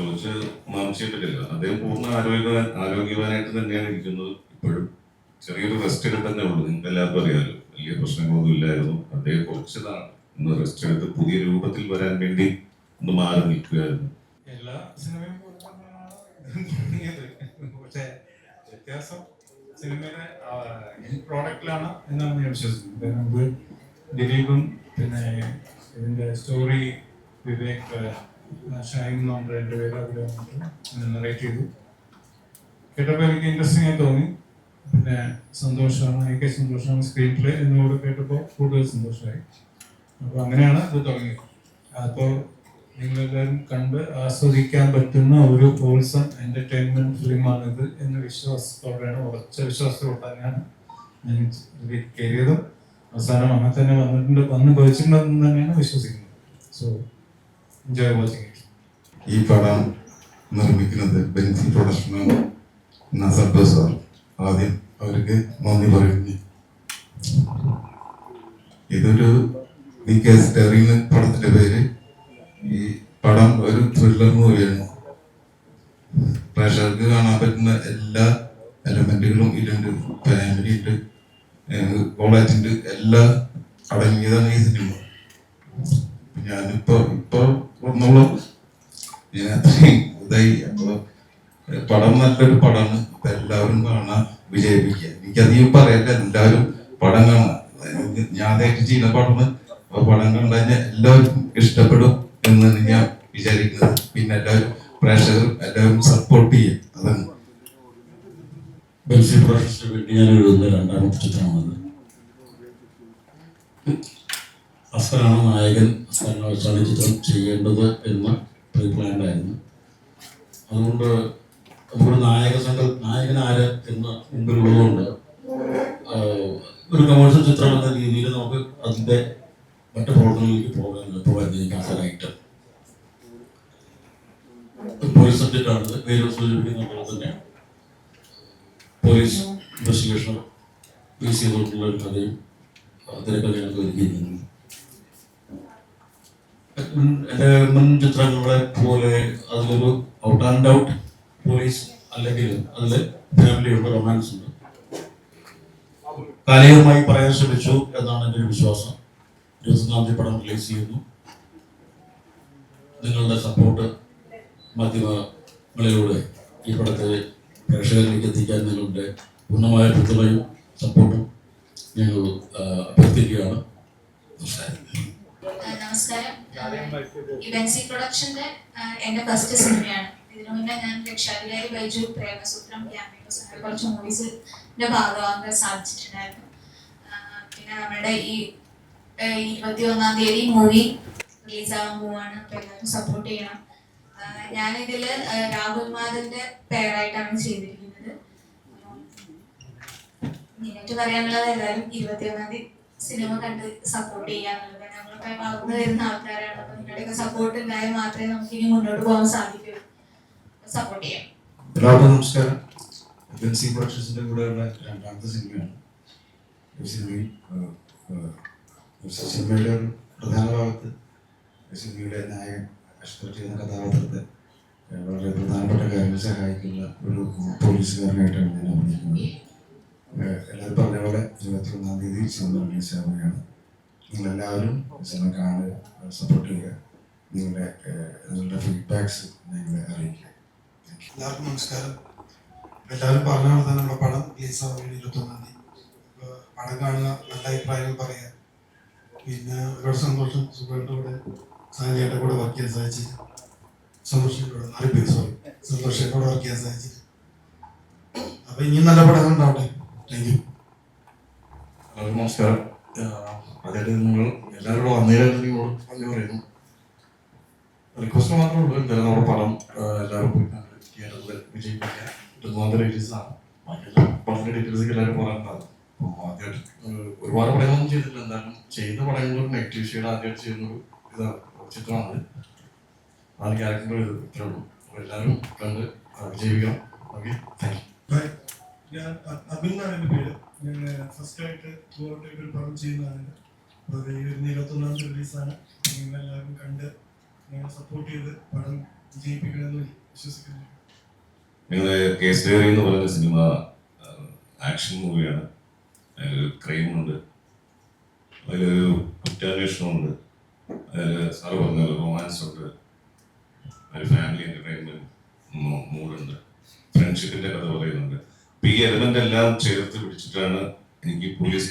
ചോദിച്ച് മാംസിയിട്ടില്ല. അദ്ദേഹം പൂർണ്ണ ആരോഗ്യവാനായിട്ട് തന്നെയാണ് ഇരിക്കുന്നത് ഇപ്പോഴും. ചെറിയൊരു റെസ്റ്റ് എടുത്തന്നെ ഉള്ളൂ. നിങ്ങൾക്ക് എല്ലാവർക്കും അറിയാമല്ലോ, വലിയ പ്രശ്നങ്ങളൊന്നും ഇല്ലായിരുന്നു. അദ്ദേഹം കുറച്ചതാണ് ഒന്ന് റെസ്റ്റ് എടുത്ത് പുതിയ രൂപത്തിൽ വരാൻ വേണ്ടി ഒന്ന് മാറി നിൽക്കുകയായിരുന്നു. എല്ലാ സിനിമയും പക്ഷേ വ്യത്യാസം സിനിമയുടെ പ്രോഡക്റ്റിലാണ് എന്നാണ് ഞാൻ വിശ്വസിക്കുന്നത്. നമുക്ക് ദിലീപും പിന്നെ ഇതിൻ്റെ സ്റ്റോറി വിവേക് ഷൈൻ എന്ന് പറഞ്ഞ രണ്ടുപേരും അതിൽ നറേറ്റ് ചെയ്തു. കേട്ടപ്പോൾ എനിക്ക് ഇൻട്രസ്റ്റിംഗ് ആയി തോന്നി. പിന്നെ സന്തോഷമാണ്, എനിക്ക് സന്തോഷമാണ് സ്ക്രീൻ പ്ലേ എന്നോട് കേട്ടപ്പോൾ കൂടുതൽ സന്തോഷമായി. അപ്പോൾ അങ്ങനെയാണ് ഇത് തുടങ്ങിയത്. അപ്പോൾ നിങ്ങളെല്ലാവരും കണ്ട് ആസ്വദിക്കാൻ പറ്റുന്ന ഒരു ഹോൾസം എന്റർടൈൻമെന്റ് ഫിലിമാണിത് എന്ന വിശ്വാസത്തോടെയാണ്, ഉറച്ച വിശ്വാസത്തോടെയാണ് ഞാൻ കയറിയതും അവസാനം അങ്ങനെ തന്നെ വന്ന് ഭവിച്ചിട്ടുണ്ടെന്ന് തന്നെയാണ് വിശ്വസിക്കുന്നത്. So enjoy watching it. ഈ പടം നിർമ്മിക്കുന്നത് ബെൻസി പ്രൊഡക്ഷനാണ്. നസർ സാർ, ആദ്യം അവർക്ക് നന്ദി പറയുന്നു. ഇതൊരു സ്റ്റെറിംഗ് പടത്തിന്റെ പേര്. ഈ പടം ഒരു ത്രില്ലർ മൂവിയാണ്. പ്രേക്ഷകർക്ക് കാണാൻ പറ്റുന്ന എല്ലാ എലമെന്റുകളും ഇതിലുണ്ട്. ഫാമിലി ഉണ്ട്, കോളേജ് ഉണ്ട്, എല്ലാം അടങ്ങിയതാണ് ഈ സിനിമ. ഞാനിപ്പോ വന്നോളൂ, ഞാൻ അത്രയും ഇതായി. അപ്പൊ പടം നല്ലൊരു പടമാണ്. ഇപ്പൊ എല്ലാവരും കാണാൻ വിജയിപ്പിക്കുക. എനിക്കധികം പറയല്ല, എല്ലാവരും പടം കാണാം. ഞാൻ അതായിട്ട് ചെയ്യുന്ന പടമാണ്. അപ്പൊ പടം കണ്ടു എല്ലാവർക്കും ഇഷ്ടപ്പെടും എന്നാണ് ഞാൻ വിചാരിക്കുന്നത്. പിന്നെ എല്ലാവരും പ്രേക്ഷകർ എല്ലാവരും സപ്പോർട്ട് ചെയ്യും. അതാണ് ബെൻസി പ്രൊഡക്ഷന് വേണ്ടി ഞാൻ എഴുതുന്ന രണ്ടാമത്തെ ചിത്രമാണത്. അസ്കറാണ് നായകൻ. അസ്കറിനെ വെച്ചാണ് ഈ ചിത്രം ചെയ്യേണ്ടത് എന്ന് പ്രീ പ്ലാൻഡ് ആയിരുന്നു. അതുകൊണ്ട് നമുക്കൊരു നായകൻ ആര് എന്ന് മുമ്പിലുള്ളതുകൊണ്ട് ഒരു കമേഴ്ഷ്യൽ ചിത്രം എന്ന രീതിയിൽ നമുക്ക് അതിൻ്റെ മറ്റു പ്രവർത്തനങ്ങളിലേക്ക് പോകാൻ എളുപ്പമായിരുന്നു. എനിക്ക് അസലായിട്ട് പോലീസ് സബ്ജക്റ്റാണ്, പേര് സൂചിപ്പിക്കുന്ന പോലെ തന്നെ പോലീസ് ഇൻവെസ്റ്റിഗേഷൻ ബേസ് ചെയ്തിട്ടുള്ള ഒരു കഥയും അതിനൊക്കെ ഞങ്ങൾക്ക് ഒരുക്കിയിരുന്നു. എൻ്റെ മുൻ ചിത്രങ്ങളെ പോലെ അതിലൊരു ഔട്ട് ആൻഡ് ഔട്ട് പോലീസ് അല്ലെങ്കിൽ അതിൽ ഫാമിലിയുണ്ട്, റൊമാൻസ് ഉണ്ട്. കാലികമായി പറയാൻ ശ്രമിച്ചു എന്നാണ് എൻ്റെ ഒരു വിശ്വാസം. 21-ാം തീയതി പടം റിലീസ് ചെയ്യുന്നു. നിങ്ങളുടെ സപ്പോർട്ട് മാധ്യമങ്ങളിലൂടെ ഈ പടത്തെ പ്രേക്ഷകരിലേക്ക് എത്തിക്കാൻ നിങ്ങളുടെ പൂർണ്ണമായ പിന്തുണയും സപ്പോർട്ടും ഞങ്ങൾ അഭ്യർത്ഥിക്കുകയാണ്. നമസ്കാരം. ഈ ബെൻസി പ്രൊഡക്ഷന്റെ എന്റെ ഫസ്റ്റ് സിനിമയാണ്. ഇതിനു മുന്നേ ഞാൻ രക്ഷാധികാരി ബൈജു, പ്രേമസൂത്രം, ക്യാമ്പയിൻസ് അങ്ങനെ കുറച്ച് മൂവീസിന്റെ ഭാഗമാകാൻ സാധിച്ചിട്ടുണ്ടായിരുന്നു. പിന്നെ നമ്മുടെ ഈ 21-ാം തീയതി മൂവി റിലീസാകാൻ പോവാണ്. അപ്പൊ എല്ലാവരും സപ്പോർട്ട് ചെയ്യണം. ഞാനിതില് രാഹുൽ മാധവന്റെ പേരായിട്ടാണ് ചെയ്തിരിക്കുന്നത്. മെയിനായിട്ട് പറയാനുള്ളത് എല്ലാവരും 21-ാം തീയതി സിനിമ കണ്ട് സപ്പോർട്ട് ചെയ്യാന്നുള്ളത്. നമ്മളൊക്കെ വളർന്നു വരുന്ന ആൾക്കാരാണ്. അപ്പൊ നിങ്ങളുടെയൊക്കെ സപ്പോർട്ട് ഉണ്ടായാൽ മാത്രമേ നമുക്ക് ഇനി മുന്നോട്ട് പോകാൻ സാധിക്കൂ. സപ്പോർട്ട് ചെയ്യാം. എല്ലാവർക്കും നമസ്കാരം. ബെൻസി പ്രൊഡക്ഷൻസിന്റെ കൂടെയുള്ള രണ്ടാമത്തെ സിനിമയാണ്. സിനിമയുടെ ഒരു പ്രധാന ഭാഗത്ത് സിനിമയുടെ നായകൻ എക്സ്പെക്ട് ചെയ്യുന്ന കഥാപാത്രത്തെ വളരെ പ്രധാനപ്പെട്ട കാര്യങ്ങൾ സഹായിക്കുന്ന ഒരു പോലീസുകാരനായിട്ടാണ് ഞാൻ അഭിനയിക്കുന്നത്. എല്ലാവരും പറഞ്ഞ പോലെ 21-ാം തീയതി സിനിമ റിലീസ് ആവുകയാണ്. നിങ്ങളെല്ലാവരും സിനിമ കാണുക, സപ്പോർട്ട് ചെയ്യുക, നിങ്ങളുടെ ഫീഡ്ബാക്സ് ഞങ്ങളെ അറിയിക്കുക. എല്ലാവർക്കും നമസ്കാരം. എല്ലാവരും പറഞ്ഞ പോലെ തന്നെ നമ്മുടെ പടം റിലീസ് ആവുകയാണ് 21-ാം തീയതി. പടം കാണുക, നല്ല അഭിപ്രായങ്ങൾ പറയുക. പിന്നെ ഒരുപാട് സന്തോഷം സുഖമായിട്ട് കൂടെ സാനിയുടെ കൂടെ വർക്ക് ചെയ്യാൻ സാധിച്ചില്ല. സന്തോഷത്തോടെ സന്തോഷത്തോടെ വർക്ക് ചെയ്യാൻ സാധിച്ചില്ല. അപ്പൊ ഇനിയും നല്ല പടങ്ങൾ ഉണ്ടാവട്ടെ. Thank you. നമസ്കാരം. അതായത് നിങ്ങൾ എല്ലാവരും വന്നതിനോട് നന്ദി പറയുന്നു. റിക്വസ്റ്റ് മാത്രമേ ഉള്ളൂ, എന്തായാലും നമ്മുടെ പടം എല്ലാവരും പോയി തിയേറ്ററിൽ വിജയിപ്പിക്കുക. 21-ാം തീയതി റിലീസാണ്. ബാക്കിയുള്ള പടത്തിന്റെ ഡീറ്റെയിൽസ് എല്ലാവരും പറയാനുണ്ടാകും. ആദ്യമായിട്ട് ഒരുപാട് പടങ്ങളൊന്നും ചെയ്തിട്ടില്ല, എന്തായാലും ചെയ്ത പടങ്ങളിൽ നെഗറ്റീവ് ഷെയ്ഡ് ആദ്യമായിട്ട് ചെയ്യുന്നൊരു ചിത്രമാണ്. അതാണ് ക്യാരക്ടർ ഇത്രേ ഉള്ളൂ. അപ്പോൾ എല്ലാവരും കണ്ട് വിജയിപ്പിക്കണം. Okay, thank you. ഞാൻ അബിൻ എന്നാണ് എൻ്റെ പേര്. ഞാൻ ഫസ്റ്റായിട്ട് ഒരു പടം ചെയ്യുന്നതാണ്. അപ്പോൾ ഈ 21-ാം തീയതി റിലീസാണ്. നിങ്ങളെല്ലാവരും കണ്ട് നിങ്ങളെ സപ്പോർട്ട് ചെയ്ത് പടം വിജയിപ്പിക്കണമെന്ന് വിശ്വസിക്കുന്നു. നിങ്ങള് കേസ് ഡയറി എന്ന് പറയുന്ന സിനിമ ആക്ഷൻ മൂവിയാണ്. അതിലൊരു ക്രൈമുണ്ട്, അതിലൊരു കുറ്റാന്വേഷണമുണ്ട്, അതിൽ സാറ് പറഞ്ഞ റൊമാൻസ് ഉണ്ട്, ഒരു ഫാമിലി എന്റർടൈൻമെന്റ് മൂഡുണ്ട്, ഫ്രണ്ട്ഷിപ്പിന്റെ കഥ പറയുന്നുണ്ട്. അപ്പൊ ഈ എലമെന്റ് എല്ലാം ചേർത്ത് പിടിച്ചിട്ടാണ് എനിക്ക് പോലീസ്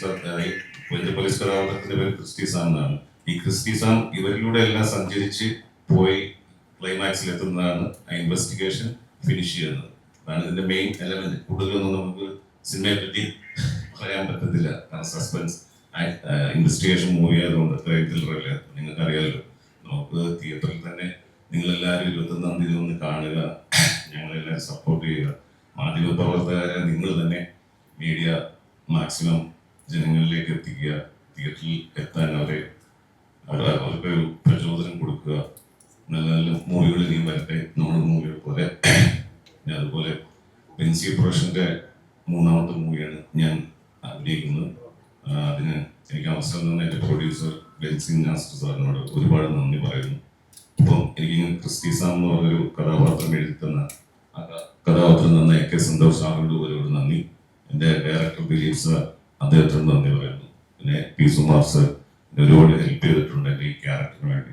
കഥാപാത്രത്തിന്റെ പേര് ക്രിസ്റ്റി സാം എന്നാണ്. ഈ ക്രിസ്റ്റി സാം ഇവരിലൂടെ എല്ലാം സഞ്ചരിച്ച് പോയി ക്ലൈമാക്സിൽ എത്തുന്നതാണ് ആ ഇൻവെസ്റ്റിഗേഷൻ ഫിനിഷ് ചെയ്യുന്നത്. അതാണ് ഇതിന്റെ മെയിൻ എലമെന്റ്. കൂടുതലൊന്നും നമുക്ക് സിനിമയെ പറ്റി പറയാൻ പറ്റത്തില്ല, സസ്പെൻസ് ഇൻവെസ്റ്റിഗേഷൻ മൂവി ആയതുകൊണ്ട് ക്രൈം ത്രില്ലറല്ല. നിങ്ങൾക്ക് അറിയാമല്ലോ, നമുക്ക് തിയേറ്ററിൽ തന്നെ നിങ്ങളെല്ലാവരും 21-ാം തീയതി ഒന്ന് കാണുക, ഞങ്ങളെല്ലാവരും സപ്പോർട്ട് ചെയ്യുക. മാധ്യമ പ്രവർത്തകരെ നിങ്ങൾ തന്നെ മീഡിയ മാക്സിമം ജനങ്ങളിലേക്ക് എത്തിക്കുക, തിയേറ്ററിൽ എത്താൻ അവർക്കൊരു പ്രചോദനം കൊടുക്കുക. നല്ല നല്ല മൂവികൾ ഇനിയും വരട്ടെ, നമ്മുടെ മൂവികൾ പോലെ. അതുപോലെ ബെൻസി പ്രൊഡക്ഷൻ്റെ 3ാമത്തെ മൂവിയാണ് ഞാൻ അഭിനയിക്കുന്നത്. അതിന് എനിക്ക് അവസരം തന്ന എൻ്റെ പ്രൊഡ്യൂസർ ബെൻസി നാസ്റ്റർ സാറിനോട് ഒരുപാട് നന്ദി പറയുന്നു. അപ്പം എനിക്ക് ക്രിസ്റ്റി സാം എന്ന് പറഞ്ഞൊരു കഥാപാത്രം എഴുതി തന്ന കഥാപാത്രം തന്ന AK സന്തോഷ് സാറിനോട് ഒരുപാട് നന്ദി. എൻ്റെ ഡയറക്ടർ ദിലീപ് സാർ, അദ്ദേഹത്തിന് നന്ദി പറയുന്നു. പിന്നെ P. സുമാർ സാർ ഒരുപാട് ഹെൽപ്പ് ചെയ്തിട്ടുണ്ട് എൻ്റെ ഈ ക്യാരക്ടറിന് വേണ്ടി.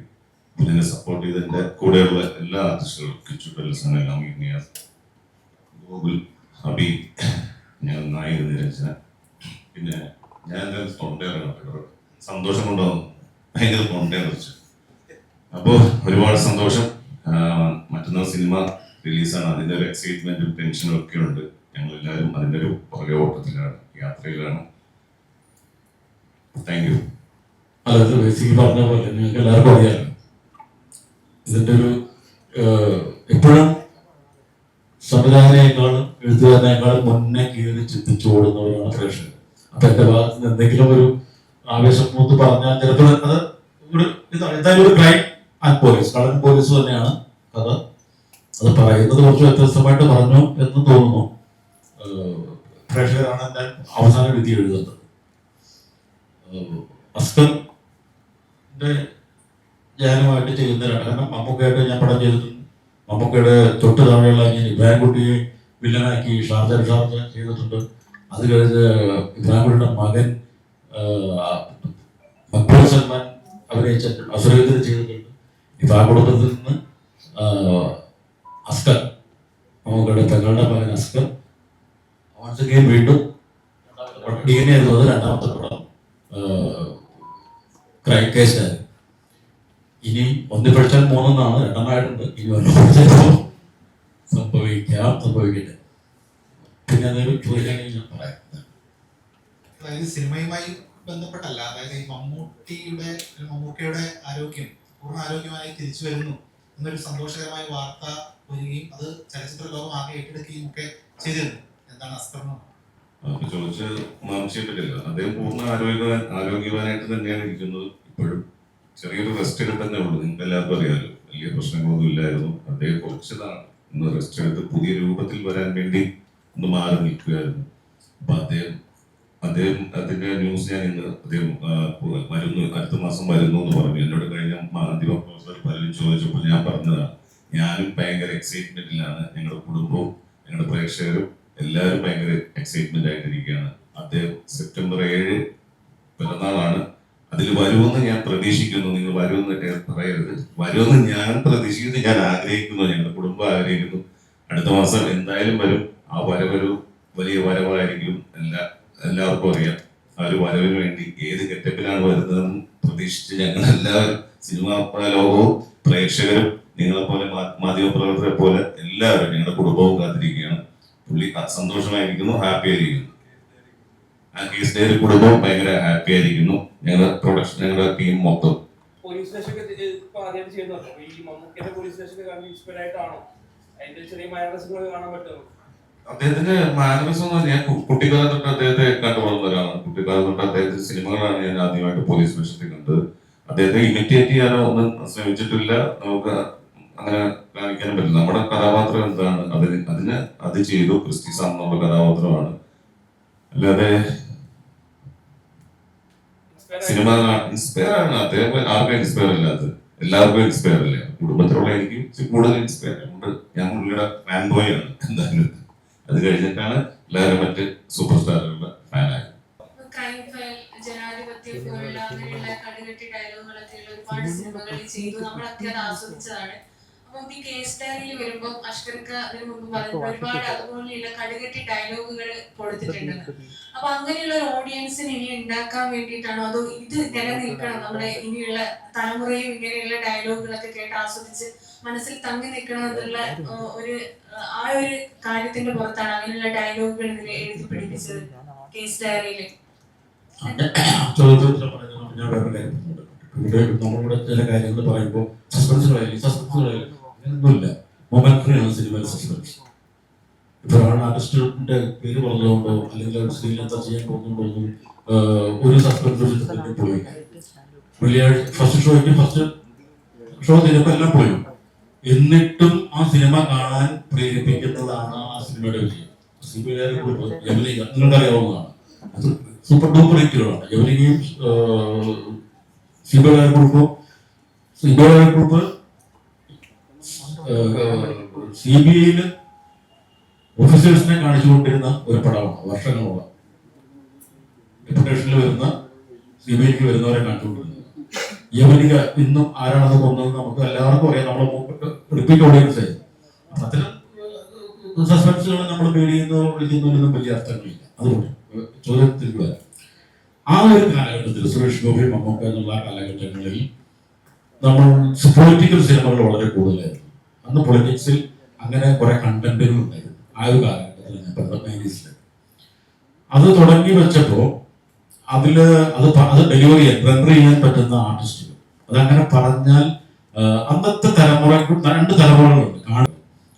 ഇതിനെ സപ്പോർട്ട് ചെയ്ത എൻ്റെ കൂടെയുള്ള എല്ലാ ആർട്ടിസ്റ്റുകളും, കിച്ചു ടെൽസൺ, അമീർ നിയാസ്, ഗോകുൽ, ഹബീബ്, ഞാൻ നായക നിരഞ്ജന, പിന്നെ ഞാൻ എന്തായാലും തൊണ്ടയാണ് സന്തോഷം കൊണ്ടാവും ഭയങ്കര തൊണ്ടയാണ് വെച്ചു. അപ്പോൾ ഒരുപാട് സന്തോഷം. മറ്റന്നാൾ സിനിമ റിലീസാണ്, അതിൻ്റെ ഒരു എക്സൈറ്റ്മെന്റും ടെൻഷനും ഒക്കെ ഉണ്ട്. ഞങ്ങളെല്ലാവരും അതിൻ്റെ ഒരു പുറകെ ഓട്ടത്തിലാണ്, യാത്രയിലാണ്. Thank you. അതായത് ബേസിക്കലി പറഞ്ഞ പോലെ നിങ്ങൾക്ക് എല്ലാവർക്കും അറിയാം, ഇതിൻ്റെ ഒരു എപ്പോഴും സംവിധായകനേക്കാളും എഴുത്തുകാരനേക്കാളും മുന്നേ കയറി ചിന്തിച്ചു ഓടുന്നവരാണ് പ്രേക്ഷകർ. അപ്പൊ എന്റെ ഭാഗത്ത് നിന്ന് എന്തെങ്കിലും ഒരു ആവേശം മൂത്ത് പറഞ്ഞാൽ ചിലപ്പോൾ അത് എന്തായാലും ഒരു ക്രൈം ആൻഡ് പോലീസ്, കള്ളൻ പോലീസ് തന്നെയാണ് കഥ. അത് പറയുന്നത് കുറച്ച് വ്യത്യസ്തമായിട്ട് പറഞ്ഞു എന്ന് തോന്നുന്നു. പ്രേക്ഷകരാണ് എൻ്റെ അവസാന വിധി എഴുതുന്നത്. അസ്കറിന്റെ ഞാനുമായിട്ട് ചെയ്യുന്നവരാണ്. കാരണം മമ്മൂക്കയായിട്ട് ഞാൻ പടം ചെയ്തിട്ടുണ്ട്. മമ്മൂക്കയുടെ തൊട്ട് താഴെയുള്ള ഞാൻ ഇബ്രാഹിംകുട്ടിയെ വില്ലനാക്കി ഷാർജ ചെയ്തിട്ടുണ്ട്. അത് കഴിഞ്ഞ് ഇബ്രാഹിംകുട്ടിയുടെ മകൻ മക്ബൂൽ സൽമാൻ അഭിനയിച്ച അസുരേന്ദ്രൻ ചെയ്തിട്ടുണ്ട്. ഇപ്പൊ ആ കുടുംബത്തിൽ നിന്ന് അസ്കർ, മമ്മൂക്കയുടെ പെങ്ങളുടെ മകൻ അസ്കർ വീണ്ടും DNA എന്നത് 2ാമത്തെ പടം ക്രൈം കേസായിരുന്നു. ഇനി ഒന്ന് പഠിച്ചാൽ 3 2 ഇനി സംഭവിക്കട്ടെ. പിന്നെ എന്തെങ്കിലും ചോദിക്കാനെങ്കിൽ ഞാൻ പറയാം. അതായത് സിനിമയുമായി ബന്ധപ്പെട്ടല്ല, അതായത് ഈ മമ്മൂക്കയുടെ ആരോഗ്യം പൂർണ്ണ ആരോഗ്യമായി തിരിച്ചു വരുന്നു എന്നൊരു സന്തോഷകരമായ വാർത്ത വരികയും അത് ചലച്ചിത്ര ലോകം ആകെ ഏറ്റെടുക്കുകയും ഒക്കെ ചെയ്തിരുന്നു. എന്താണ് അസ്കറിന് ചോദിച്ചത് മാംസിയപ്പറ്റില്ല. അദ്ദേഹം പൂർണ്ണ ആരോഗ്യവാനായിട്ട് തന്നെയാണ് ഇരിക്കുന്നത്. ഇപ്പോഴും ചെറിയൊരു റെസ്റ്റ് എടുത്തന്നെ ഉള്ളൂ. നിങ്ങൾക്ക് എല്ലാവർക്കും അറിയാമല്ലോ, വലിയ പ്രശ്നങ്ങളൊന്നും ഇല്ലായിരുന്നു. അദ്ദേഹം കുറച്ചതാണ് ഒന്ന് റെസ്റ്റ് എടുത്ത് പുതിയ രൂപത്തിൽ വരാൻ വേണ്ടി ഒന്ന് മാറി നിൽക്കുകയായിരുന്നു. അപ്പൊ അദ്ദേഹം അതിന്റെ ന്യൂസ് ഞാൻ ഇന്ന് അദ്ദേഹം വരുന്നു, അടുത്ത മാസം വരുന്നു എന്ന് പറഞ്ഞു. എന്നോട് കഴിഞ്ഞ മാധ്യമ പ്രവർത്തകർ പലരും ചോദിച്ചപ്പോൾ ഞാൻ പറഞ്ഞതാണ്, ഞാനും ഭയങ്കര എക്സൈറ്റ്മെന്റിലാണ്, ഞങ്ങളുടെ കുടുംബവും ഞങ്ങളുടെ പ്രേക്ഷകരും എല്ലാവരും ഭയങ്കര എക്സൈറ്റ്മെന്റ് ആയിട്ടിരിക്കുകയാണ്. അദ്ദേഹം സെപ്റ്റംബർ 7 പിറന്നാളാണ്. അതിൽ വരുമെന്ന് ഞാൻ പ്രതീക്ഷിക്കുന്നു. നിങ്ങൾ വരുമെന്ന് പറയരുത്, വരുമെന്ന് ഞാൻ പ്രതീക്ഷിക്കുന്നു, ഞാൻ ആഗ്രഹിക്കുന്നു, ഞങ്ങളുടെ കുടുംബം ആഗ്രഹിക്കുന്നു. അടുത്ത മാസം എന്തായാലും വരും. ആ വരവൊരു വലിയ വരവായിരിക്കും. എല്ലാവർക്കും അറിയാം. ആ ഒരു വരവിന് വേണ്ടി ഏത് ഗെറ്റപ്പിലാണ് വരുന്നതെന്ന് പ്രതീക്ഷിച്ച് ഞങ്ങൾ എല്ലാവരും, സിനിമാ ലോകവും പ്രേക്ഷകരും നിങ്ങളെപ്പോലെ മാധ്യമപ്രവർത്തകരെ പോലെ എല്ലാവരും ഞങ്ങളുടെ കുടുംബവും കാത്തിരിക്കുകയാണ്. പുള്ളി സന്തോഷമായിരിക്കുന്നു, ഹാപ്പി ആയിരിക്കുന്നു. ആ കേസ് ഡയറി കുടുംബവും ഭയങ്കര ഹാപ്പി ആയിരിക്കുന്നു. ഞങ്ങളുടെ പ്രൊഡക്ഷൻ, ഞങ്ങളുടെ ടീം മൊത്തം. പോലീസ് സ്റ്റേഷനൊക്കെ ആദ്യമായിട്ട് ചെയ്യുന്നുണ്ടോ? ഈ മമ്മൂക്കയുടെ പോലീസ് സ്റ്റേഷനൊക്കെ കാണാൻ ഇൻസ്പയർ ആയിട്ടാണോ? അതിന്റെ ചെറിയ മാനറിസങ്ങൾ കാണാൻ പറ്റുമോ? അദ്ദേഹത്തിന്റെ മാനറിസം എന്ന് പറഞ്ഞാൽ കുട്ടിക്കാലം തൊട്ട് അദ്ദേഹത്തെ കണ്ടു വളർന്ന ഒരാളാണ്. കുട്ടിക്കാലം തൊട്ട് അദ്ദേഹത്തിന്റെ സിനിമകളാണ് ഞാൻ ആദ്യമായിട്ട് പോലീസ് സ്റ്റേഷനിൽ കണ്ടത്. അദ്ദേഹത്തെ ഇമിറ്റേറ്റ് ചെയ്യാനോ ഒന്നും ശ്രമിച്ചിട്ടില്ല. നമുക്ക് അങ്ങനെ കാണിക്കാനും പറ്റില്ല. നമ്മുടെ കഥാപാത്രം എന്താണ് അത് ചെയ്തു. ക്രിസ്റ്റി സാം എന്നുള്ള കഥാപാത്രമാണ്. അല്ലാതെ സിനിമ ഇൻസ്പയർ ആണ്. അദ്ദേഹം ആർക്കും ഇൻസ്പയർ അല്ലാത്തത്. എല്ലാവർക്കും ഇൻസ്പയർ അല്ലേ, കുടുംബത്തിലുള്ള എനിക്ക് കൂടുതൽ ഇൻസ്പയർ ഉണ്ട്. ഞാൻ പുള്ളിയുടെ ഫാൻ ബോയ് ആണ് എന്തായാലും. അത് കഴിഞ്ഞിട്ടാണ് എല്ലാവരും മറ്റ് സൂപ്പർ സ്റ്റാറുകളുടെ ഫാനായത്. ക്രൈം ഫയൽ, ജനാധിപത്യം പോലുള്ള അങ്ങനെയുള്ള കടുകെട്ടി ഡയലോഗുകളൊക്കെയുള്ള ഒരുപാട് സിനിമകൾ ചെയ്തു, നമ്മളൊക്കെ അത് ആസ്വദിച്ചതാണ്. അപ്പം ഈ കേസ് ഡയറിയിൽ വരുമ്പോൾ അഷ്കർക്ക് അതിനു മുമ്പ് പറഞ്ഞു ഒരുപാട് അതുപോലെയുള്ള കടുകെട്ടി ഡയലോഗുകൾ കൊടുത്തിട്ടുണ്ടെന്ന്. അപ്പൊ അങ്ങനെയുള്ള ഒരു ഓഡിയൻസിന് ഇനി ഉണ്ടാക്കാൻ വേണ്ടിയിട്ടാണോ, അതോ ഇത് നിലനിൽക്കണം, നമ്മുടെ ഇനിയുള്ള തലമുറയും ഇങ്ങനെയുള്ള ഡയലോഗുകളൊക്കെ കേട്ട് ആസ്വദിച്ച് മനസ്സിൽ തങ്ങി നിൽക്കണം എന്നുള്ള ഒരു ആ ഒരു കാര്യത്തിന്റെ പുറത്താണ് അങ്ങനെയുള്ള ഡയലോഗുകൾ ഇതിൽ എഴുതി പിടിപ്പിച്ചത് കേസ് ഡയറിയില്? ഞാൻ വേറെ കാര്യം ഇവിടെ നമ്മളിവിടെ ചില കാര്യങ്ങൾ പറയുമ്പോൾ സസ്പെൻസുകളായാലും ഒന്നുമില്ല, മൊമെന്ററിയാണ് സിനിമയിൽ സസ്പെൻസ്. ഇപ്പൊ ആർട്ടിസ്റ്റിന്റെ പേര് പറഞ്ഞുകൊണ്ടോ അല്ലെങ്കിൽ സ്ക്രീനിൽ എന്താ ചെയ്യാൻ പോകുന്നുണ്ടോ ഒരു സസ്പെൻസ് പോയി. വെള്ളിയാഴ്ച ഫസ്റ്റ് ഷോ കഴിഞ്ഞപ്പോൾ എല്ലാം പോയി. എന്നിട്ടും ആ സിനിമ കാണാൻ പ്രേരിപ്പിക്കുന്നതാണ് ആ സിനിമയുടെ വിജയം. നിങ്ങൾക്കറിയാവുന്നതാണ്, അത് സൂപ്പർ ഡൂപ്പർ ഹിറ്റുകളാണ്. യവനികയും ഗ്രൂപ്പ് CBI ഓഫീസേഴ്സിനെ കാണിച്ചുകൊണ്ടിരുന്ന ഒരു പടമാണ്. വർഷങ്ങളോളം ഡെപ്യൂട്ടേഷനിൽ വരുന്ന CBIക്ക് വരുന്നവരെ കാണിച്ചുകൊണ്ടിരുന്നത്. യവനിക ഇന്നും ആരാണെന്ന് കൊന്നത് നമുക്ക് എല്ലാവർക്കും അറിയാം, നമ്മൾ റിപ്പീറ്റ് ഓഡിയൻസ് ആയി. അത്തരം സസ്പെൻസുകൾ നമ്മൾ വിളിക്കുന്നതിനൊന്നും വലിയ അർത്ഥങ്ങളില്ല. അതുകൊണ്ട് ചോദ്യത്തിലേക്ക് വരാം. ആ ഒരു കാലഘട്ടത്തിൽ സുരേഷ് ഗോപി, മമ്മൂക്ക എന്നുള്ള കാലഘട്ടങ്ങളിൽ നമ്മൾ പൊളിറ്റിക്കൽ സിനിമകൾ വളരെ കൂടുതലായിരുന്നു. അന്ന് പൊളിറ്റിക്സിൽ അങ്ങനെ കുറെ കണ്ടന്റുകൾ ഉണ്ടായിരുന്നു. ആ ഒരു കാലഘട്ടത്തിൽ ഞാൻ പറഞ്ഞ 90s അത് തുടങ്ങി വെച്ചപ്പോ അത് ഡെലിവറി റെൻഡർ ചെയ്യാൻ പറ്റുന്ന ആർട്ടിസ്റ്റുകൾ, അതങ്ങനെ പറഞ്ഞാൽ അന്നത്തെ തലമുറയ്ക്ക് 2 തലമുറകളുണ്ട് കാണും.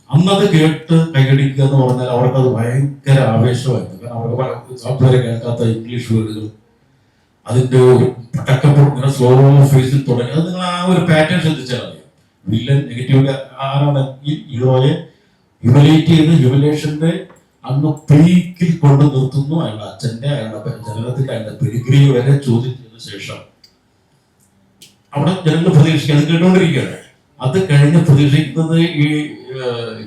അന്നത് കേട്ട് കൈയടിക്കുക എന്ന് പറഞ്ഞാൽ അവർക്കത് ഭയങ്കര ആവേശമായിരുന്നു. കാരണം അവർക്ക് അതുവരെ കേൾക്കാത്ത ഇംഗ്ലീഷ് വേർഡുകൾ, അതിന്റെ ഒരു പടക്കപ്പൊടുക്കുന്ന സ്ലോ ഫേസിൽ തുടങ്ങി. അത് നിങ്ങൾ ആ ഒരു പാറ്റേൺ ശ്രദ്ധിച്ചാൽ മതി. വില്ലൻ നെഗറ്റീവ് ആരാണ് ഈ ഹീറോയെ ഹ്യൂമിലേറ്റ് ചെയ്ത് ഹ്യൂമിലേഷന്റെ അന്ന് പീക്കിൽ കൊണ്ട് നിർത്തുന്നു. അയാളുടെ അച്ഛന്റെ, അയാളുടെ ജനനത്തിന്റെ, അയാളുടെ പെഡിഗ്രി വരെ ചോദ്യം ചെയ്ത ശേഷം അവിടെ ജനങ്ങൾ പ്രതീക്ഷിക്കുക, അത് കേട്ടുകൊണ്ടിരിക്കുകയാണ്. അത് കഴിഞ്ഞ് പ്രതീക്ഷിക്കുന്നത് ഈ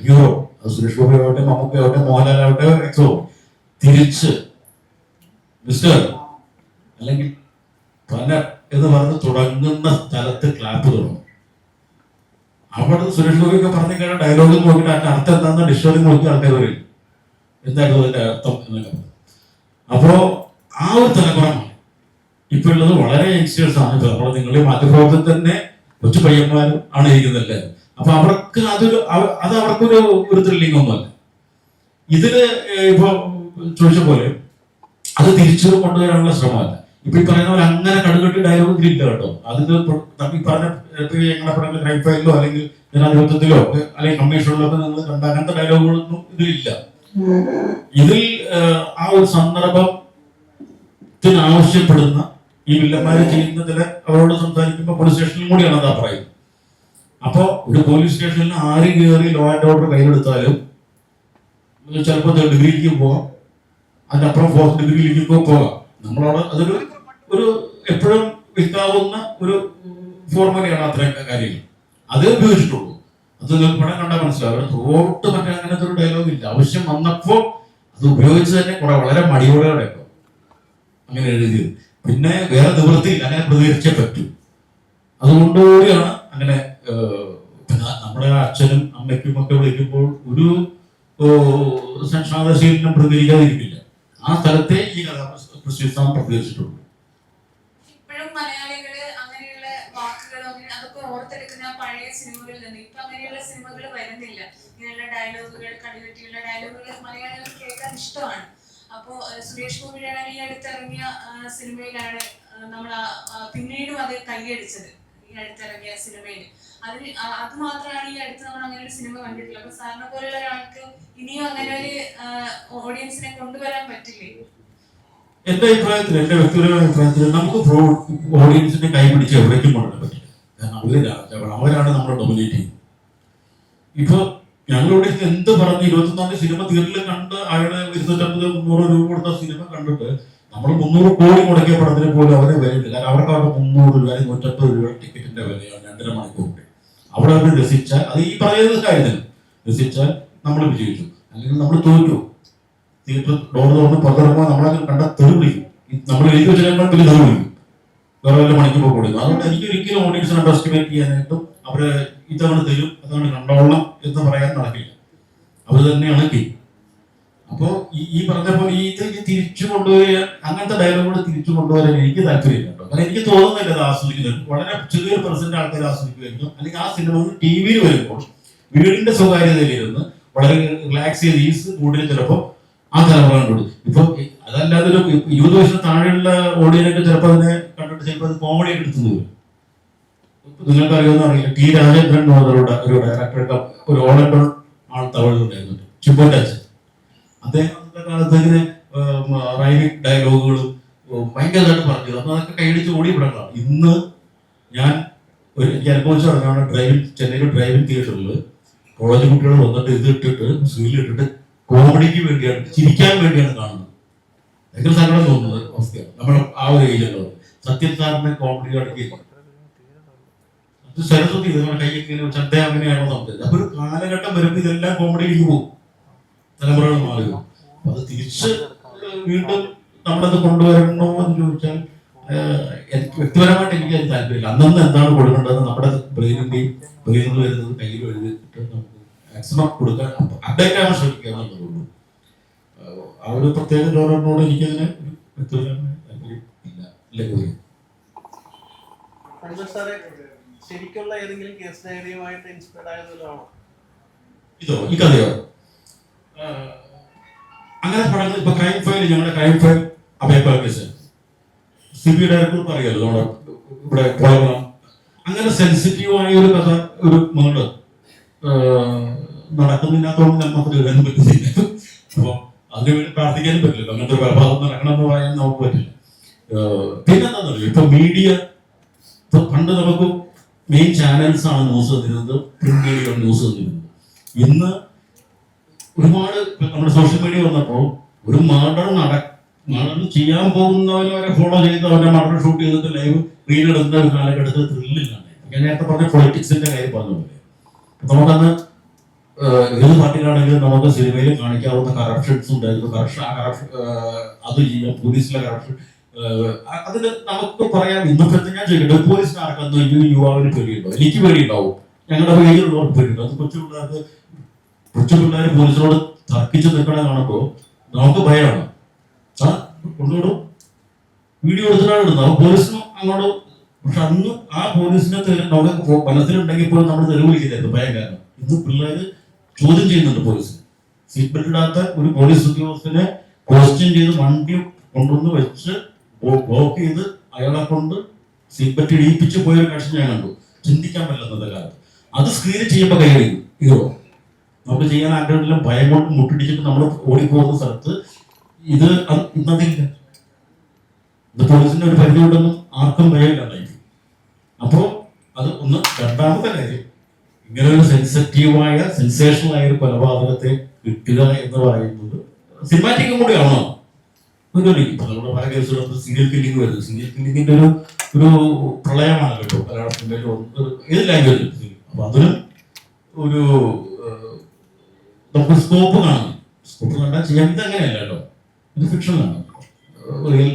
ഹീറോ, സുരേഷ് ഗോപി ആവട്ടെ, മമ്മൂക്ക ആവട്ടെ, മോഹൻലാൽ ആവട്ടെ, എക്സോ തിരിച്ച് മിസ്റ്റർ അല്ലെങ്കിൽ പല എന്ന് പറഞ്ഞ് തുടങ്ങുന്ന സ്ഥലത്ത് ക്ലാപ്പ് തുടങ്ങും. അവിടെ സുരേഷ് ഗോപിയൊക്കെ പറഞ്ഞു കഴിഞ്ഞാൽ ഡയലോഗ് നോക്കിയിട്ട് അതിന്റെ അർത്ഥം എന്താണെന്ന് ഡിക്ഷണറി നോക്കി ആൾക്കാർ പറയും എന്തായിരുന്നു അതിന്റെ അർത്ഥം എന്നൊക്കെ. അപ്പോ ആ ഒരു തലമുറ ഇപ്പൊ ഉള്ളത് വളരെ യങ്സ്റ്റേഴ്സ് ആണ്. നമ്മൾ നിങ്ങൾ ഈ മാധ്യമപ്രവർത്തനം തന്നെ കൊച്ചു പയ്യന്മാരും ആണ് ഇരിക്കുന്നല്ലേ. അപ്പൊ അവർക്ക് അത് അവർക്കൊരു ത്രില്ലിംഗ് ഒന്നുമല്ല. ഇതില് ഇപ്പൊ ചോദിച്ച പോലെ അത് തിരിച്ചു കൊണ്ടുവരാനുള്ള ശ്രമമല്ല. ഇപ്പൊ ഈ പറയുന്ന പോലെ അങ്ങനെ കടുകെട്ടി ഡയലോഗ് ഇതിലില്ല കേട്ടോ. അതിന് ഈ പറഞ്ഞ ഞങ്ങളെ പറഞ്ഞ ക്രൈം ഫയലിലോ അല്ലെങ്കിൽ ജനാധിപത്യത്തിലോ അല്ലെങ്കിൽ കമ്മീഷനിലോ ഒക്കെ നിങ്ങൾ കണ്ട അങ്ങനത്തെ ഡയലോഗുകളൊന്നും ഇതിലില്ല. ഇതിൽ ആ ഒരു സന്ദർഭത്തിന് ആവശ്യപ്പെടുന്ന ഈ വില്ലന്മാര് ചെയ്യുന്ന ചില അവരോട് സംസാരിക്കുമ്പോൾ പോലീസ് സ്റ്റേഷനിലും കൂടിയാണ് അതാ പറയുന്നത്. അപ്പോ ഒരു പോലീസ് സ്റ്റേഷനിൽ ആര് കയറി ലോ ആൻഡ് ഓർഡർ കയ്യിലെടുത്താലും ചിലപ്പോൾ 3rd ഡിഗ്രിക്ക് പോകാം, അതിനപ്പുറം 4th ഡിഗ്രിയിലേക്ക് പോകാം. നമ്മളവിടെ അതൊരു എപ്പോഴും വിൽക്കാവുന്ന ഒരു ഫോർമുലയാണ് അത്രയും കാര്യങ്ങൾ. അതേ ഉപയോഗിച്ചിട്ടുള്ളൂ. അത് പടം കണ്ടാൽ മനസ്സിലാവും. ത്രോട്ട് മറ്റേ അങ്ങനത്തെ ഒരു ഡയലോഗ് ഇല്ല. ആവശ്യം വന്നപ്പോ അത് ഉപയോഗിച്ച് തന്നെ വളരെ മടിയോടെ അങ്ങനെ എഴുതിയത്. പിന്നെ വേറെ നിവൃത്തിയില്ല, അങ്ങനെ പ്രതികരിച്ചേ പറ്റൂ. അതുകൊണ്ടുകൂടിയാണ് അങ്ങനെ നമ്മുടെ അച്ഛനും അമ്മയ്ക്കും ഒക്കെ വിളിക്കുമ്പോൾ ഒരു സംശാദശീലനം പ്രതികരിക്കാതിരിക്കില്ല. ആ സ്ഥലത്തെ ഈ കഥാപ്രസ്ഥാനം പ്രതികരിച്ചിട്ടുള്ളൂ. ഇപ്പോഴും മലയാളികള് അങ്ങനെയുള്ള വാക്കുകളോ അതൊക്കെ ഓർത്തെടുക്കുന്ന പഴയ സിനിമകളിൽ നിന്ന് ഇപ്പൊ അങ്ങനെയുള്ള സിനിമകൾ വരുന്നില്ല. ഇങ്ങനെയുള്ള ഡയലോഗുകൾ, കടുകെട്ടിയുള്ള ഡയലോഗുകൾ മലയാളികൾക്ക് കേൾക്കാൻ ഇഷ്ടമാണ്. അപ്പോ സുരേഷ് ഗോപിയുടെ ഈ അടുത്തിറങ്ങിയ സിനിമയിലാണ് നമ്മൾ പിന്നീടും അത് കൈയടിച്ചത്. ഈ അടുത്തിറങ്ങിയ സിനിമയിൽ അത് മാത്രമാണ് ഈ അടുത്ത് നമ്മൾ അങ്ങനെ ഒരു സിനിമ കണ്ടിട്ടില്ല. അപ്പൊ സാറിനെ പോലുള്ള ഒരാൾക്ക് ഇനിയും അങ്ങനെ ഒരു ഓഡിയൻസിനെ കൊണ്ടുവരാൻ പറ്റില്ലേ? എന്റെ അഭിപ്രായത്തിൽ, എന്റെ വ്യക്തിപരമായ അഭിപ്രായത്തിൽ നമുക്ക് ഓഡിയൻസിനെ കൈപിടിച്ച് എവിടേക്കും കൊണ്ടുവരാൻ പറ്റില്ല. കാരണം അവരാണ് നമ്മളെ ഡൊമിനേറ്റ് ചെയ്യുന്നത്. ഇപ്പൊ ഞങ്ങളിവിടെ എന്ത് പറഞ്ഞ് 21 സിനിമ തിയേറ്ററിൽ കണ്ട് അയാളെ 250-300 രൂപ കൊടുത്ത സിനിമ കണ്ടിട്ട് നമ്മൾ 300 കോടി മുടക്കിയ പടത്തിന് പോലും അവരെ വിലയില്ല. കാരണം അവർക്ക് 300 രൂപ 150 രൂപ ടിക്കറ്റിന്റെ വിലയാണ്, 2 2.5 മണിക്കൂർ. അവിടെ അവർ രസിച്ചാൽ, അത് ഈ പറയുന്ന കാര്യത്തിൽ രസിച്ചാൽ നമ്മൾ വിജയിച്ചു, അല്ലെങ്കിൽ നമ്മൾ തോറ്റു. തിയേറ്റർ ഡോർ തുറന്ന് പുറത്തിറങ്ങുമ്പോൾ നമ്മളെ കണ്ട തെറി വിളിക്കും. നമ്മൾ എഴുതി വെച്ചതിനേക്കാൾ വലിയ തെറി വിളിക്കും, വേറെ വല്ല മണിക്കൂർ കൊടുക്കും. അതുകൊണ്ട് എനിക്ക് ഒരിക്കലും ഓഡിയൻസിനെ അണ്ടർ എസ്റ്റിമേറ്റ് ചെയ്യാനായിട്ടും അവര് ഇതവണ തരും അതാണ് കണ്ടോളണം എന്ന് പറയാൻ നടക്കില്ല. അവർ തന്നെയാണ് കീ. അപ്പോൾ ഈ പറഞ്ഞ പോലെ ഇത് തിരിച്ചു കൊണ്ടുപോയി അങ്ങനത്തെ ഡയലോഗുകൾ തിരിച്ചു കൊണ്ടുവരാൻ എനിക്ക് താല്പര്യമില്ല കേട്ടോ. കാരണം എനിക്ക് തോന്നുന്നില്ല അത് ആസ്വദിക്കുന്നത്. വളരെ ചെറിയൊരു പെർസെന്റ് ആൾക്കാർ ആസ്വദിക്കുമായിരിക്കും. അല്ലെങ്കിൽ ആ സിനിമ ടി വിയിൽ വരുമ്പോൾ വീടിന്റെ സ്വകാര്യതയിലിരുന്ന് വളരെ റിലാക്സ് ചെയ്ത് ഈസ് കൂടുതൽ ചിലപ്പോൾ ആ തലമുറ കണ്ടു. ഇപ്പൊ അതല്ലാതെ ഒരു 20 വയസ്സിന് താഴെയുള്ള ഓഡിയൻസ് ചിലപ്പോൾ അതിനെ കണ്ടിട്ട് ചിലപ്പോൾ അത് കോമഡി ആയിട്ട് എടുത്തു പോകും. നിങ്ങൾക്ക് അറിയുമെന്ന് അറിയില്ല, ടി രാജേന്ദ്രൻ എന്നവരുടെ ഒരു ഡയറക്ടറുടെ ഒരു ഓളൻഡർ ആൾ തമിഴിലുണ്ടായിരുന്നു, ചിമ്പോട്ടാച്ചൻ. അദ്ദേഹത്തിന്റെ കാലത്ത് ഇങ്ങനെ റൈമിക് ഡയലോഗുകളും ഭയങ്കരമായിട്ട് പറഞ്ഞു. അപ്പൊ അതൊക്കെ കൈയടിച്ച് ഓടിപ്പെടണം. ഇന്ന് ഞാൻ എനിക്ക് അനുഭവിച്ചു പറഞ്ഞാണ്, ചെന്നൈയിലെ ഡ്രൈവിംഗ് തിയേറ്ററിൽ കോളേജ് കുട്ടികൾ വന്നിട്ട് ഇത് ഇട്ടിട്ട് സ്ക്രീനിലിട്ടിട്ട് കോമഡിക്ക് വേണ്ടിയാണ്, ചിരിക്കാൻ വേണ്ടിയാണ് കാണുന്നത്. ഭയങ്കര സങ്കടം തോന്നുന്നത് അവസ്ഥയാണ് നമ്മൾ ആ ഒരു ഏജിലുള്ളത്. സത്യൻ സാറിനെ കോമഡി കാണിക്കുക, സരസ്വതി ഇതുപോലെ കൈയൊക്കെ ചന്ത അങ്ങനെയാണോ സംസാരിച്ചത്. അപ്പൊ ഒരു കാലഘട്ടം വരുമ്പോൾ ഇതെല്ലാം കോമഡിയിലേക്ക് പോകും, തലമുറകൾ മാറുക. അപ്പൊ അത് തിരിച്ച് വീണ്ടും നമ്മളത് കൊണ്ടുവരണോ എന്ന് ചോദിച്ചാൽ എനിക്ക് വ്യക്തിപരമായിട്ട് എനിക്ക് അത് താല്പര്യമില്ല. അന്നന്ന് എന്താണ് കൊടുക്കേണ്ടത് നമ്മുടെ ബ്രെയിനിൽ നിന്ന് വരുന്നത് കയ്യിൽ എഴുതിയിട്ട് നമുക്ക് മാക്സിമം കൊടുക്കാൻ അപ്ഡേറ്റ് ആവാൻ ശ്രമിക്കുക എന്നുള്ളതുള്ളൂ. ആ ഒരു പ്രത്യേക ജോനറിനോട് എനിക്കതിന് ഒരു വ്യക്തിപരമായ താല്പര്യം ഇല്ല. അല്ലെങ്കിൽ ശരിക്കുള്ള ഏതെങ്കിലും കേസ് ഡയറിയുമായിട്ട് ഇൻസ്പയർഡ് ആയതാണോ ഇതോ ഈ കഥയോ? അങ്ങനെ പടങ്ങൾ ഇപ്പൊ ക്രൈം ഫയൽ, ഞങ്ങളുടെ ക്രൈം ഫയൽ അഭയപാൽ കേസ് CBI ഡയറക്ടർ അറിയാലോ, നമ്മുടെ ഇവിടെ കോളമണം. അങ്ങനെ സെൻസിറ്റീവായ ഒരു കഥ ഒരു മകള് നടക്കുന്നില്ലാത്തോളം നമുക്ക് എഴുതാനും പറ്റുന്നില്ല. അപ്പൊ അതിനുവേണ്ടി പ്രാർത്ഥിക്കാനും പറ്റില്ല. അങ്ങനത്തെ ഒരു കൊലപാതകം നടക്കണമെന്ന് പറയാൻ നമുക്ക് പറ്റില്ല. പിന്നെന്താണെന്നറിയോ, ഇപ്പൊ മീഡിയ, ഇപ്പൊ പണ്ട് നമുക്ക് മെയിൻ ചാനൽസ് ആണ് ന്യൂസ് തന്നിരുന്നത്, പ്രിന്റ് മീഡിയ ന്യൂസ് തന്നിരുന്നത്. ഇന്ന് ഒരുപാട് നമ്മുടെ സോഷ്യൽ മീഡിയ വന്നപ്പോൾ ഒരു മർഡർ ചെയ്യാൻ പോകുന്നവരെ വരെ ഫോളോ ചെയ്ത് അവരെ മർഡർ ഷൂട്ട് ചെയ്തിട്ട് ലൈവ് റീൽ എടുക്കുന്ന ഒരു കാലഘട്ടത്തിൽ ത്രില്ലിലാണ്. ഞാൻ നേരത്തെ പറഞ്ഞ പൊളിറ്റിക്സിന്റെ കാര്യം പറഞ്ഞ പോലെ നമുക്കന്ന് ഏത് പാർട്ടിയിലാണെങ്കിലും നമുക്ക് സിനിമയിൽ കാണിക്കാവുന്ന കറപ്ഷൻസ് ഉണ്ടായിരുന്നു. അത് ചെയ്യാം, പോലീസിലെ കറപ്ഷൻ. അതിന് നമുക്ക് പറയാം. ഇന്നത്തെ ഞാൻ ചോദിക്കട്ടെ, പോലീസിന് ആർക്കൊന്നും ഈ യുവാവിന് പേടിയുണ്ടോ? എനിക്ക് പേടിയുണ്ടാവും, ഞങ്ങളുടെ പേടിയുള്ളവർക്ക് പേടിയുണ്ടോ? അത് കൊച്ചു പിള്ളേർ പോലീസിനോട് തർക്കിച്ച് നിൽക്കണ കാണുമ്പോൾ നമുക്ക് ഭയമാണ്. കൊണ്ടുവിടും, വീഡിയോ എടുത്തിട്ടാണ് ഇടുന്നത്. അപ്പൊ പോലീസിനും അങ്ങോട്ട്. പക്ഷെ അന്ന് ആ പോലീസിനെ നമുക്ക് മനസ്സിലുണ്ടെങ്കിൽ പോലും നമ്മൾ തെരുവ് വിളിക്കില്ലായിരുന്നു ഭയം കാരണം. ഇന്ന് പിള്ളേര് ചോദ്യം ചെയ്യുന്നുണ്ട് പോലീസിന്. സീറ്റ് ബെൽറ്റ് ഇടാത്ത ഒരു പോലീസ് ഉദ്യോഗസ്ഥനെ ക്വസ്റ്റ്യൻ ചെയ്ത് വണ്ടി കൊണ്ടുവന്ന് വെച്ച് ബ്ലോക്ക് ചെയ്ത് അയാളെ കൊണ്ട് സീറ്റ് ബെൽറ്റ് ഇടിയിപ്പിച്ച് പോയൊരു കാഴ്ച ഞാൻ കണ്ടു. ചിന്തിക്കാൻ പറ്റുന്നത് കാലത്ത് അത് സ്ക്രീൻ ചെയ്യുമ്പോൾ കൈയടിക്കും. ഇതോ നമുക്ക് ചെയ്യാൻ ആഗ്രഹമില്ല, ഭയം കൊണ്ട് മുട്ടിടിച്ചിട്ട് നമ്മൾ ഓടിപ്പോകുന്ന സ്ഥലത്ത് ഇത് ഇന്നതില്ല. ഇത് പോലീസിന്റെ ഒരു പരിധി ഉണ്ടെന്നും ആർക്കും ഭയമില്ലാണ്ടായിരിക്കും. അപ്പോ അത് ഒന്ന്. രണ്ടാമത്തെ കാര്യം, ഇങ്ങനെ ഒരു സെൻസിറ്റീവായ സെൻസേഷണൽ ആയ ഒരു കൊലപാതകത്തെ കിട്ടുക എന്ന് പറയുന്നത് സിനിമാറ്റിക്കും കൂടി ആണോ? ഇപ്പൊ നമ്മുടെ പല കേസുകളും സീരിയൽ കില്ലിംഗ് വരുന്നത്. സീരിയൽ കില്ലിംഗിന്റെ ഒരു പ്രളയമാണ് കേട്ടോ മലയാള സിനിമയിൽ, ഏത് ലാംഗ്വേജിൽ. അപ്പൊ അതിനും ഒരു നമുക്ക് സ്കോപ്പ് കാണും. സ്കോപ്പ് കണ്ടാൽ ചെയ്യാൻ. ഇത് അങ്ങനെയല്ല കേട്ടോ, ഇത് ഫിക്ഷനാണ്. റിയൽ